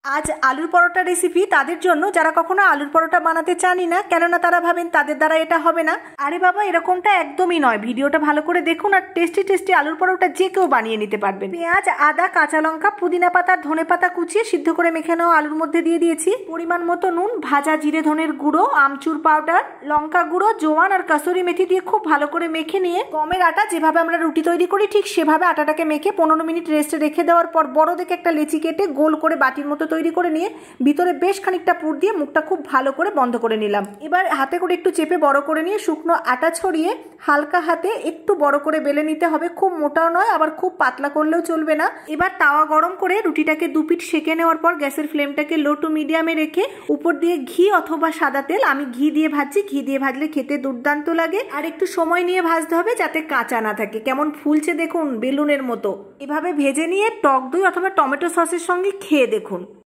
আজ আলুর পরোটা রেসিপি তাদের জন্য যারা কখনো আলুর পরোটা বানাতে চানই না, কেননা তারা ভাবেন তাদের দ্বারা এটা হবে না। আরে বাবা, এরকমটা একদমই নয়। ভিডিওটা ভালো করে দেখুন আর টেস্টি টেস্টি আলুর পরোটা যে কেউ বানিয়ে নিতে পারবেন। পেঁয়াজ, আদা, কাঁচা লঙ্কা, পুদিনা পাতা, ধনে পাতা কুচিয়ে সিদ্ধ করে মেখে নেওয়া আলুর মধ্যে দিয়ে দিয়েছি পরিমাণ মতো নুন, ভাজা জিরে ধনের গুঁড়ো, আমচুর পাউডার, লঙ্কা গুঁড়ো, জোয়ান আর কাসুরি মেথি দিয়ে খুব ভালো করে মেখে নিয়ে গমের আটা যেভাবে আমরা রুটি তৈরি করি ঠিক সেভাবে আটাটাকে মেখে 15 মিনিট রেস্টে রেখে দেওয়ার পর বড় দেখে একটা লেচি কেটে গোল করে বাটির মতো তৈরি করে নিয়ে ভিতরে বেশ খানিকটা পুর দিয়ে মুখটা খুব ভালো করে বন্ধ করে নিলাম। এবার হাতে করে একটু চেপে বড় করে নিয়ে শুকনো আটা ছড়িয়ে হালকা হাতে একটু বড় করে বেলে নিতে হবে। খুব মোটাও নয়, আবার খুব পাতলা করলেও চলবে না। এবার তাওয়া গরম করে রুটিটাকে দুপিঠ সেঁকে নেওয়ার পর গ্যাসের ফ্লেমটাকে লো টু মিডিয়ামে রেখে উপর দিয়ে ঘি অথবা সাদা তেল, আমি ঘি দিয়ে ভাজছি। ঘি দিয়ে ভাজলে খেতে দুর্দান্ত লাগে। আর একটু সময় নিয়ে ভাজতে হবে যাতে কাঁচা না থাকে। কেমন ফুলছে দেখুন, বেলুনের মতো। এভাবে ভেজে নিয়ে টক দই অথবা টমেটো সসের সঙ্গে খেয়ে দেখুন।